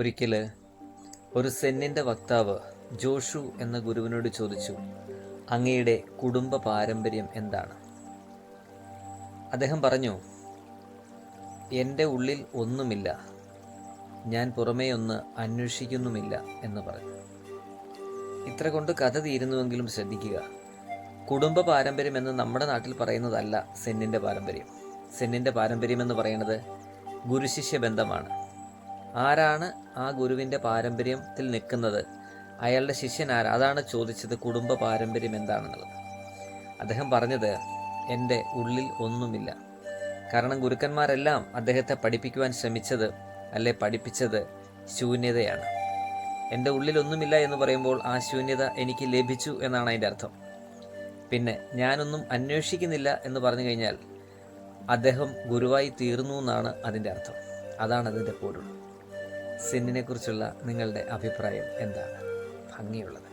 ഒരിക്കൽ ഒരു സെന്നിൻ്റെ വക്താവ് ജോഷു എന്ന ഗുരുവിനോട് ചോദിച്ചു, അങ്ങയുടെ കുടുംബ പാരമ്പര്യം എന്താണ്? അദ്ദേഹം പറഞ്ഞു, എൻ്റെ ഉള്ളിൽ ഒന്നുമില്ല, ഞാൻ പുറമേ ഒന്ന് അന്വേഷിക്കുന്നുമില്ല എന്ന് പറഞ്ഞു. ഇത്ര കൊണ്ട് കഥ തീരുന്നുവെങ്കിലും ശ്രദ്ധിക്കുക, കുടുംബ പാരമ്പര്യം എന്ന് നമ്മുടെ നാട്ടിൽ പറയുന്നതല്ല സെന്നിൻ്റെ പാരമ്പര്യം. സെന്നിൻ്റെ പാരമ്പര്യം എന്ന് പറയുന്നത് ഗുരുശിഷ്യ ബന്ധമാണ്. ആരാണ് ആ ഗുരുവിൻ്റെ പാരമ്പര്യത്തിൽ നിൽക്കുന്നത്, അയാളുടെ ശിഷ്യൻ ആരാ, അതാണ് ചോദിച്ചത് കുടുംബ പാരമ്പര്യം എന്താണെന്നുള്ളത്. അദ്ദേഹം പറഞ്ഞത്, എൻ്റെ ഉള്ളിൽ ഒന്നുമില്ല. കാരണം ഗുരുക്കന്മാരെല്ലാം അദ്ദേഹത്തെ പഠിപ്പിക്കുവാൻ ശ്രമിച്ചത് പഠിപ്പിച്ചത് ശൂന്യതയാണ്. എൻ്റെ ഉള്ളിലൊന്നുമില്ല എന്ന് പറയുമ്പോൾ ആ ശൂന്യത എനിക്ക് ലഭിച്ചു എന്നാണ് അതിൻ്റെ അർത്ഥം. പിന്നെ ഞാനൊന്നും അന്വേഷിക്കുന്നില്ല എന്ന് പറഞ്ഞു കഴിഞ്ഞാൽ അദ്ദേഹം ഗുരുവായി തീർന്നു എന്നാണ് അതിൻ്റെ അർത്ഥം. അതാണ് അതിൻ്റെ പൊരുൾ. സെന്നിനെക്കുറിച്ചുള്ള നിങ്ങളുടെ അഭിപ്രായം എന്താണ്? ഭംഗിയുള്ളത്.